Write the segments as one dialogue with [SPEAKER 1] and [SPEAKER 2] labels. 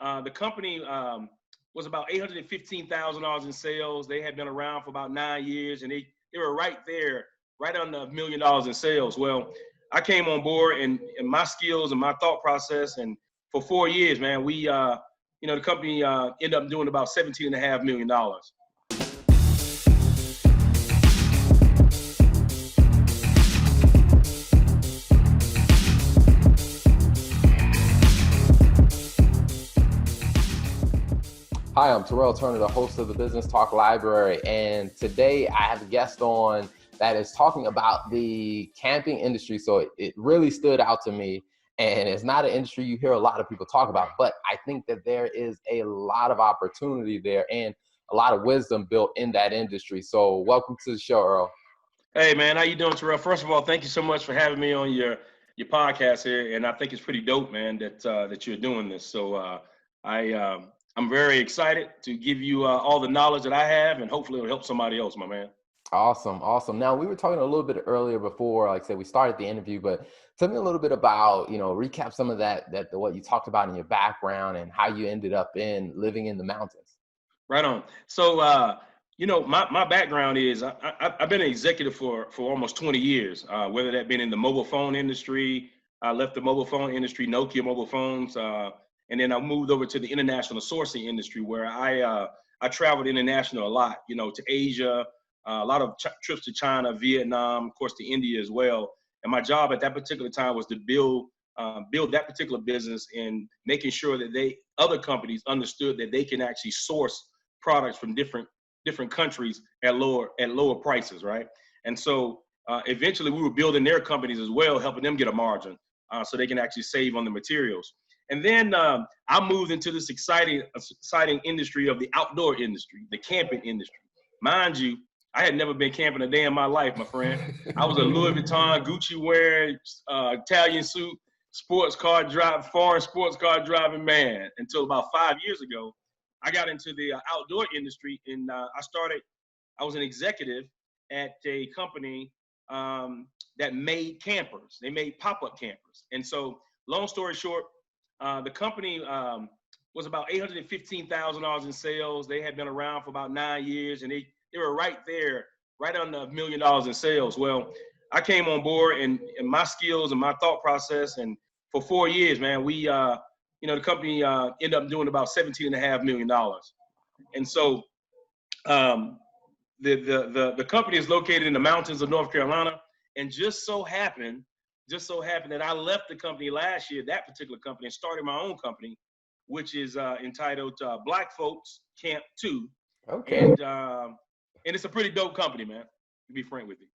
[SPEAKER 1] The company was about $815,000 in sales. They had been around for about 9 years, and they were right there, right under $1 million in sales. Well, I came on board, and my skills and my thought process, and for 4 years, man, the company ended up doing about $17.5 million.
[SPEAKER 2] Hi, I'm Terrell Turner, the host of the Business Talk Library, and today I have a guest on that is talking about the camping industry. So it really stood out to me, and it's not an industry you hear a lot of people talk about, but I think that there is a lot of opportunity there and a lot of wisdom built in that industry. So welcome to the show, Earl.
[SPEAKER 1] Hey, man, how you doing, Terrell? First of all, thank you so much for having me on your podcast here, and I think it's pretty dope, man, that you're doing this. So I'm very excited to give you all the knowledge that I have, and hopefully it'll help somebody else, my man.
[SPEAKER 2] Awesome. Now, we were talking a little bit earlier before, like I said, we started the interview, but tell me a little bit about, recap some of that what you talked about in your background and how you ended up living in the mountains.
[SPEAKER 1] Right on. So, my background is I've been an executive for almost 20 years, whether that been in the mobile phone industry. I left the mobile phone industry, Nokia mobile phones, and then I moved over to the international sourcing industry, where I traveled international a lot, to Asia, a lot of trips to China, Vietnam, of course, to India as well. And my job at that particular time was to build that particular business and making sure that other companies understood that they can actually source products from different countries at lower prices, right? And so eventually we were building their companies as well, helping them get a margin so they can actually save on the materials. And then I moved into this exciting industry of the outdoor industry, the camping industry. Mind you, I had never been camping a day in my life, my friend. I was a Louis Vuitton, Gucci wearing, Italian suit, foreign sports car driving man until about 5 years ago. I got into the outdoor industry, and I was an executive at a company that made campers. They made pop-up campers. And so, long story short, the company was about $815,000 in sales. They had been around for about 9 years, and they were right there, right under $1 million in sales. Well, I came on board, and my skills and my thought process, and for 4 years, man, the company ended up doing about $17.5 million. And so the company is located in the mountains of North Carolina, and just so happened that I left the company last year, that particular company, and started my own company, which is entitled Black Folks Camp 2.
[SPEAKER 2] Okay.
[SPEAKER 1] And it's a pretty dope company, man, to be frank with you.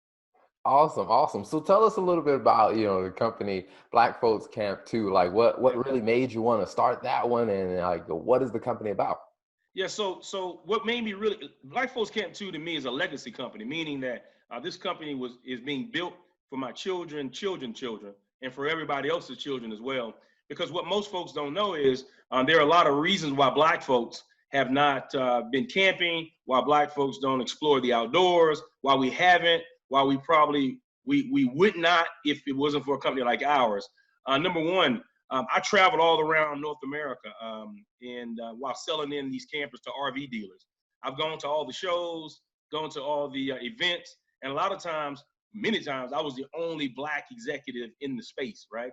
[SPEAKER 2] Awesome. So tell us a little bit about, the company Black Folks Camp 2. Like what really made you want to start that one, and like what is the company about?
[SPEAKER 1] Yeah, so what made me really, Black Folks Camp 2 to me is a legacy company, meaning that this company is being built for my children, and for everybody else's children as well. Because what most folks don't know is there are a lot of reasons why Black folks have not been camping, why Black folks don't explore the outdoors, why we haven't, why we would not if it wasn't for a company like ours. Number one, I traveled all around North America and while selling in these campers to RV dealers. I've gone to all the shows, gone to all the events, and many times, I was the only Black executive in the space, right?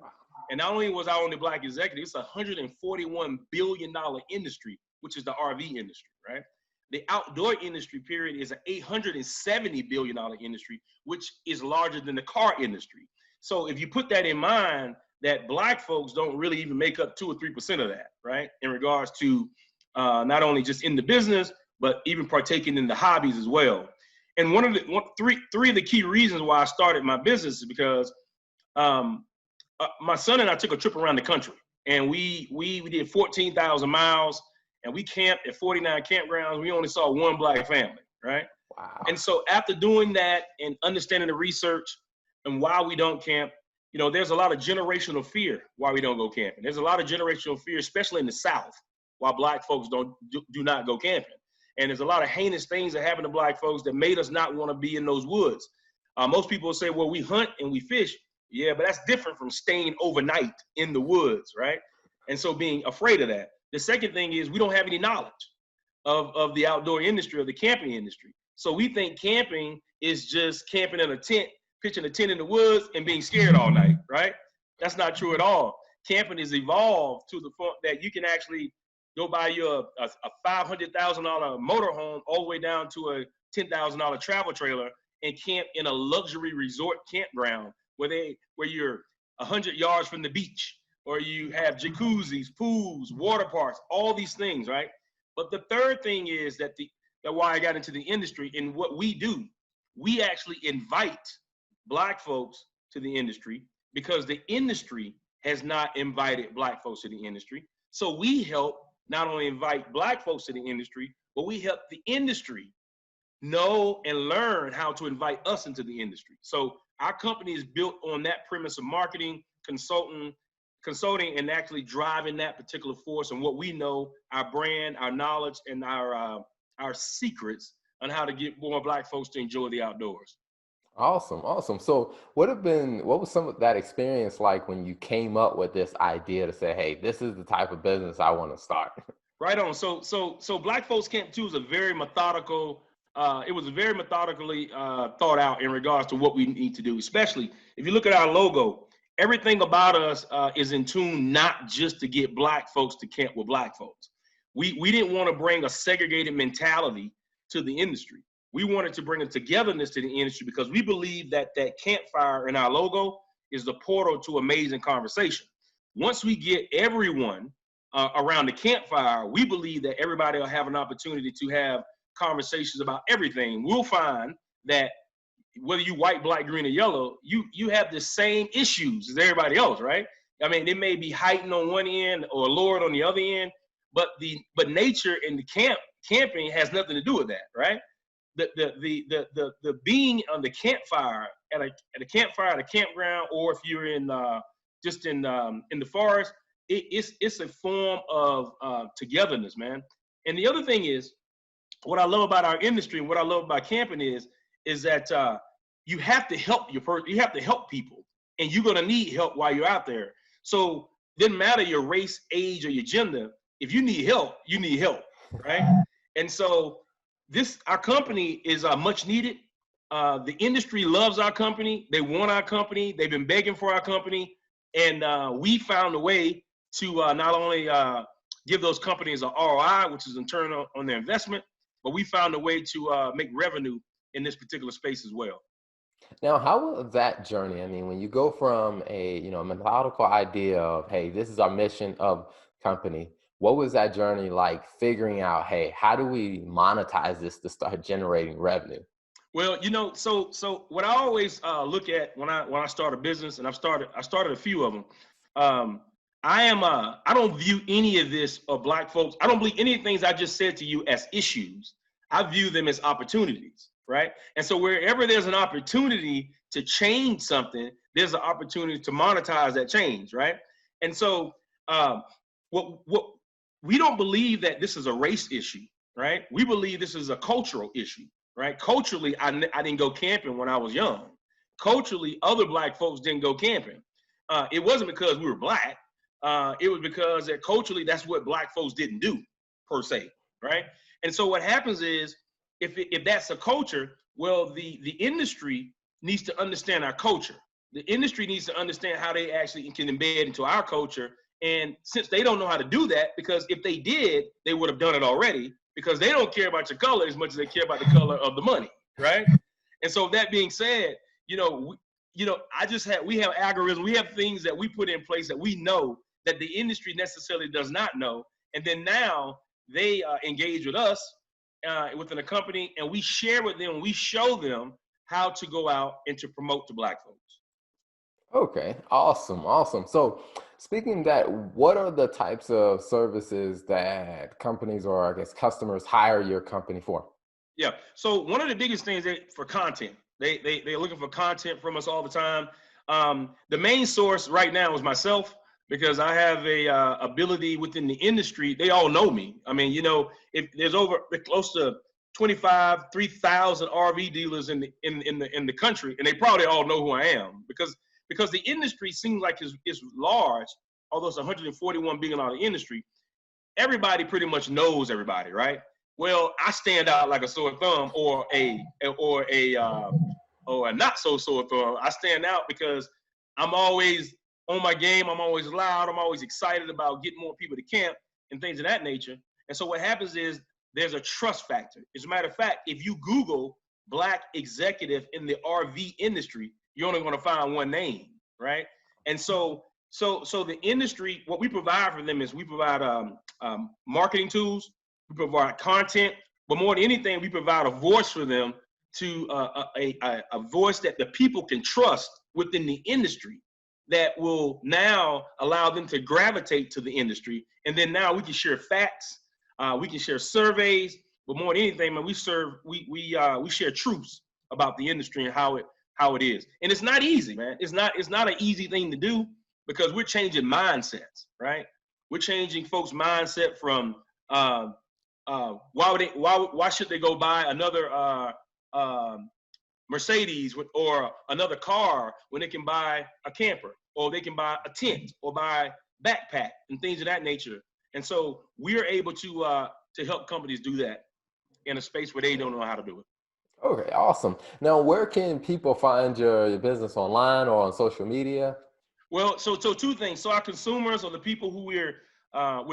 [SPEAKER 1] And not only was I only Black executive, it's a $141 billion industry, which is the RV industry, right? The outdoor industry, period, is an $870 billion industry, which is larger than the car industry. So if you put that in mind, that Black folks don't really even make up 2 or 3% of that, right? In regards to not only just in the business, but even partaking in the hobbies as well. And three of the key reasons why I started my business is because my son and I took a trip around the country, and we did 14,000 miles, and we camped at 49 campgrounds. We only saw one Black family, right?
[SPEAKER 2] Wow.
[SPEAKER 1] And so after doing that and understanding the research and why we don't camp, there's a lot of generational fear why we don't go camping. There's a lot of generational fear, especially in the South, why Black folks do not go camping. And there's a lot of heinous things that happen to Black folks that made us not want to be in those woods. Most people say, well, we hunt and we fish. Yeah, but that's different from staying overnight in the woods, right? And so being afraid of that. The second thing is we don't have any knowledge of the outdoor industry, of the camping industry. So we think camping is just camping in a tent, pitching a tent in the woods and being scared all night, right? That's not true at all. Camping has evolved to the point that you can actually go buy you a $500,000 motorhome all the way down to a $10,000 travel trailer and camp in a luxury resort campground where you're 100 yards from the beach, or you have jacuzzis, pools, water parks, all these things, right? But the third thing is that why I got into the industry and what we do, we actually invite Black folks to the industry because the industry has not invited Black folks to the industry. So we help not only invite Black folks to the industry, but we help the industry know and learn how to invite us into the industry. So our company is built on that premise of marketing, consulting, and actually driving that particular force and what we know, our brand, our knowledge, and our secrets on how to get more Black folks to enjoy the outdoors.
[SPEAKER 2] Awesome, awesome. So what was some of that experience like when you came up with this idea to say, hey, this is the type of business I want to start?
[SPEAKER 1] Right on. So Black Folks Camp 2 is a very methodical, it was very methodically thought out in regards to what we need to do, especially if you look at our logo, everything about us is in tune, not just to get Black folks to camp with Black folks. We didn't want to bring a segregated mentality to the industry. We wanted to bring a togetherness to the industry because we believe that campfire in our logo is the portal to amazing conversation. Once we get everyone around the campfire, we believe that everybody will have an opportunity to have conversations about everything. We'll find that whether you white, black, green, or yellow, you have the same issues as everybody else, right? I mean, it may be heightened on one end or lowered on the other end, but nature in the camping has nothing to do with that, right? The being on the campfire at a campfire at a campground, or if you're in just in the forest, it's a form of togetherness, man. And the other thing is, what I love about our industry and what I love about camping is that you have to help you have to help people, and you're gonna need help while you're out there. So it doesn't matter your race, age, or your gender. If you need help, you need help, right? And so our company is much needed. The industry loves our company. They want our company. They've been begging for our company. And we found a way to not only give those companies an ROI, which is in turn on their investment, but we found a way to make revenue in this particular space as well.
[SPEAKER 2] Now, how was that journey? I mean, when you go from a methodical idea of, hey, this is our mission of company, what was that journey like figuring out, hey, how do we monetize this to start generating revenue?
[SPEAKER 1] Well, so what I always look at when I start a business, and I started a few of them. I don't view any of this of Black folks. I don't believe any of the things I just said to you as issues. I view them as opportunities, right? And so wherever there's an opportunity to change something, there's an opportunity to monetize that change, right? And so what we don't believe that this is a race issue, right? We believe this is a cultural issue, right? Culturally, I didn't go camping when I was young. Culturally, other Black folks didn't go camping. It wasn't because we were Black. It was because that culturally, that's what Black folks didn't do, per se, right? And so what happens is, if that's a culture, well, the industry needs to understand our culture. The industry needs to understand how they actually can embed into our culture. And since they don't know how to do that, because if they did, they would have done it already, because they don't care about your color as much as they care about the color of the money, right? And so that being said, we have algorithms, we have things that we put in place that we know that the industry necessarily does not know. And then now they engage with us within a company, and we share with them, we show them how to go out and to promote to Black folks.
[SPEAKER 2] Okay, awesome. So speaking of that, what are the types of services that companies, or I guess customers, hire your company for?
[SPEAKER 1] Yeah, so one of the biggest things for content, they're looking for content from us all the time. The main source right now is myself, because I have a ability within the industry. They all know me. I mean, if there's close to 3,000 RV dealers in the country, and they probably all know who I am, because the industry seems like it's large, although it's $141 billion industry. everybody pretty much knows everybody, right? Well, I stand out like a sore thumb, or a not so sore thumb. I stand out because I'm always on my game. I'm always loud. I'm always excited about getting more people to camp and things of that nature. And so what happens is there's a trust factor. As a matter of fact, if you Google Black executive in the RV industry, you're only going to find one name, right? And so the industry, what we provide for them is we provide marketing tools, we provide content, but more than anything, we provide a voice for them, to a voice that the people can trust within the industry, that will now allow them to gravitate to the industry. And then now we can share facts, we can share surveys, but more than anything, man, we share truths about the industry and how it is. And it's not easy, man. It's not an easy thing to do, because we're changing mindsets, right? We're changing folks' mindset from why should they go buy another Mercedes or another car when they can buy a camper, or they can buy a tent, or buy backpack and things of that nature. And so we're able to help companies do that in a space where they don't know how to do it.
[SPEAKER 2] Okay, awesome. Now, where can people find your business, online or on social media?
[SPEAKER 1] Well, so two things. So our consumers, or the people who we're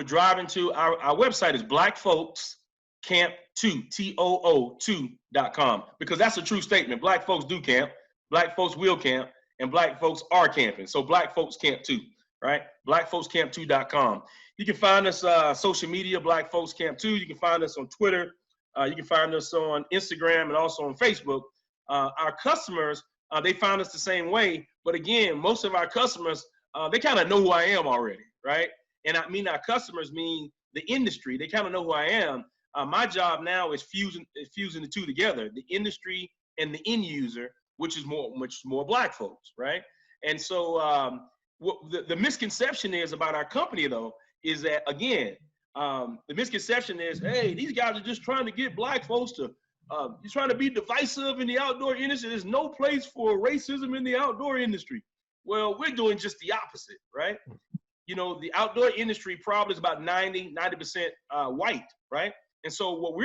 [SPEAKER 1] driving to, our website is Black Folks Camp 2, TOO2.com, because that's a true statement. Black folks do camp, Black folks will camp, and Black folks are camping. So Black Folks Camp 2, right? BlackFolksCamp2.com. You can find us social media, Black Folks Camp 2. You can find us on Twitter. You can find us on Instagram and also on Facebook. Our customers, they find us the same way. But again, most of our customers, they kind of know who I am already, right? And I mean, our customers mean the industry. They kind of know who I am. My job now is fusing the two together, the industry and the end user, which is more Black folks, right? And so what the misconception is about our company, though, is that, again, the misconception is, hey, these guys are just trying to get Black folks to, you're trying to be divisive in the outdoor industry. There's no place for racism in the outdoor industry. Well, we're doing just the opposite, right? You know, the outdoor industry probably is about 90% white, right? And so what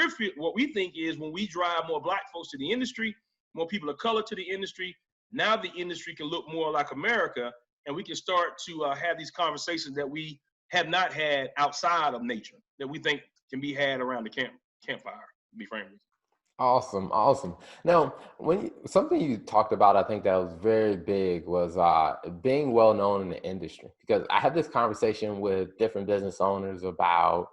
[SPEAKER 1] we think is, when we drive more Black folks to the industry, more people of color to the industry, now the industry can look more like America, and we can start to have these conversations that we have not had outside of nature, that we think can be had around the campfire, to be frank with you.
[SPEAKER 2] Awesome, awesome. Now, something you talked about, I think that was very big, was being well known in the industry. Because I had this conversation with different business owners about,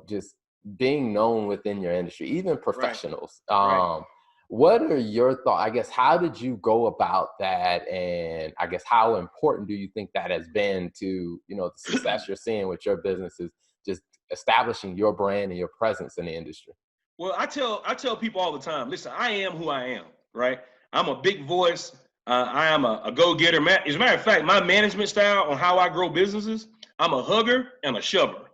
[SPEAKER 2] just being known within your industry, even professionals.
[SPEAKER 1] Right.
[SPEAKER 2] What are your thoughts? I guess, how did you go about that? And I guess, how important do you think that has been to, the success you're seeing with your businesses, just establishing your brand and your presence in the industry?
[SPEAKER 1] Well, I tell people all the time, listen, I am who I am, right? I'm a big voice. I am a go-getter. As a matter of fact, my management style on how I grow businesses, I'm a hugger and a shover,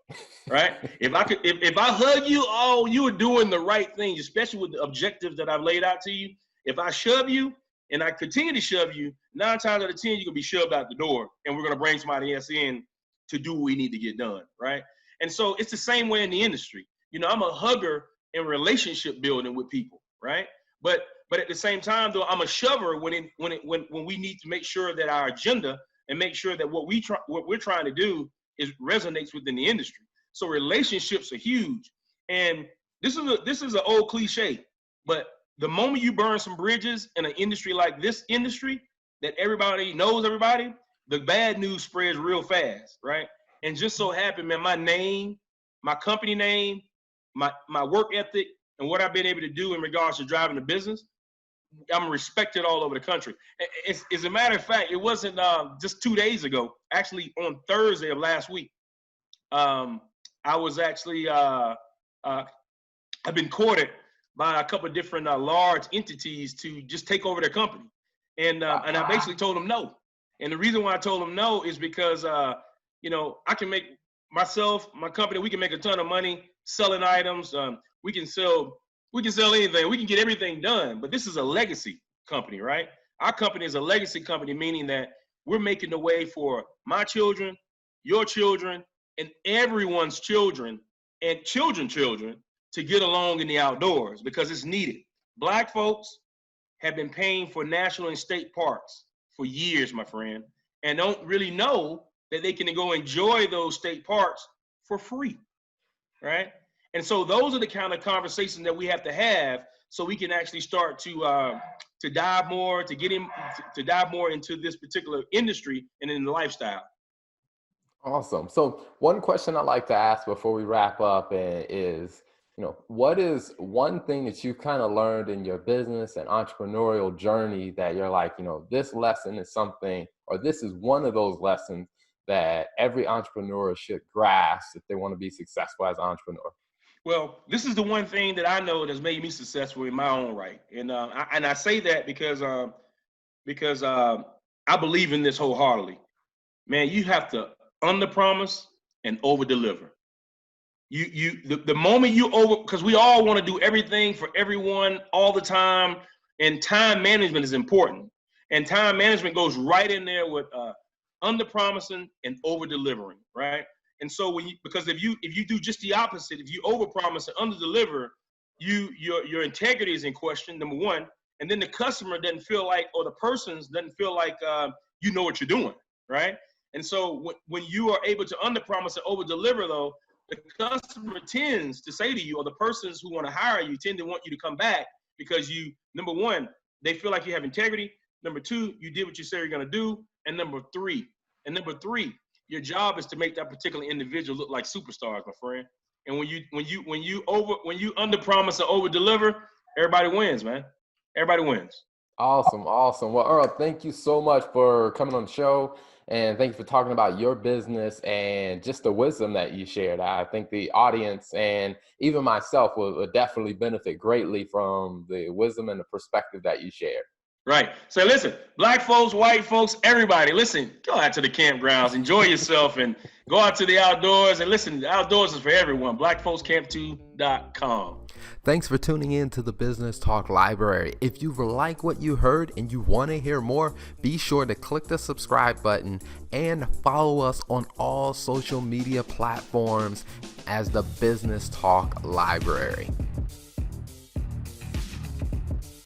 [SPEAKER 1] right? If I hug you, oh, you are doing the right thing, especially with the objectives that I've laid out to you. If I shove you and I continue to shove you, 9 times out of 10, you're gonna be shoved out the door, and we're gonna bring somebody else in to do what we need to get done, right? And so it's the same way in the industry. I'm a hugger in relationship building with people, right? But at the same time, though, I'm a shover when we need to make sure that our agenda, and make sure that what we're trying to do resonates within the industry. So relationships are huge, and this is an old cliche, but the moment you burn some bridges in an industry like this industry, that everybody knows everybody, the bad news spreads real fast, right? And just so happened, man, my name, my company name, my work ethic, and what I've been able to do in regards to driving the business, I'm respected all over the country. As a matter of fact, it wasn't just 2 days ago, actually on Thursday of last week, I was actually, I've been courted by a couple of different large entities to just take over their company. And I basically told them no. And the reason why I told them no is because, I can make my company, we can make a ton of money selling items. We can sell anything. We can get everything done. But this is a legacy company, right? Our company is a legacy company, meaning that we're making the way for my children, your children, and everyone's children and children to get along in the outdoors because it's needed. Black folks have been paying for national and state parks for years, my friend, and don't really know that they can go enjoy those state parks for free, right? And so those are the kind of conversations that we have to have so we can actually start to dive more, to dive more into this particular industry and in the lifestyle.
[SPEAKER 2] Awesome. So one question I like to ask before we wrap up is, what is one thing that you've kind of learned in your business and entrepreneurial journey that you're like, this lesson is something, or this is one of those lessons that every entrepreneur should grasp if they want to be successful as an entrepreneur?
[SPEAKER 1] Well, this is the one thing that I know that's made me successful in my own right, and I say that because I believe in this wholeheartedly. Man, you have to under promise and over deliver. The moment you over, because we all want to do everything for everyone all the time, and time management is important. And time management goes right in there with under promising and over delivering, right? And so because if you do just the opposite, if you over promise and under deliver, your integrity is in question, number one, and then the customer doesn't feel like, or the persons doesn't feel like you know what you're doing, right? And so when you are able to under promise and over deliver, though, the customer tends to say to you, or the persons who want to hire you tend to want you to come back because you, number one, they feel like you have integrity. Number two, you did what you said you're going to do. And number three, your job is to make that particular individual look like superstars, my friend. And when you under promise and over deliver, everybody wins, man. Everybody wins.
[SPEAKER 2] Awesome. Well, Earl, thank you so much for coming on the show. And thank you for talking about your business and just the wisdom that you shared. I think the audience and even myself will definitely benefit greatly from the wisdom and the perspective that you shared.
[SPEAKER 1] Right. So listen, black folks, white folks, everybody, listen, go out to the campgrounds, enjoy yourself, and go out to the outdoors. And listen, the outdoors is for everyone. BlackFolksCamp2.com.
[SPEAKER 2] Thanks for tuning in to the Business Talk Library. If you like what you heard and you want to hear more, be sure to click the subscribe button and follow us on all social media platforms as the Business Talk Library.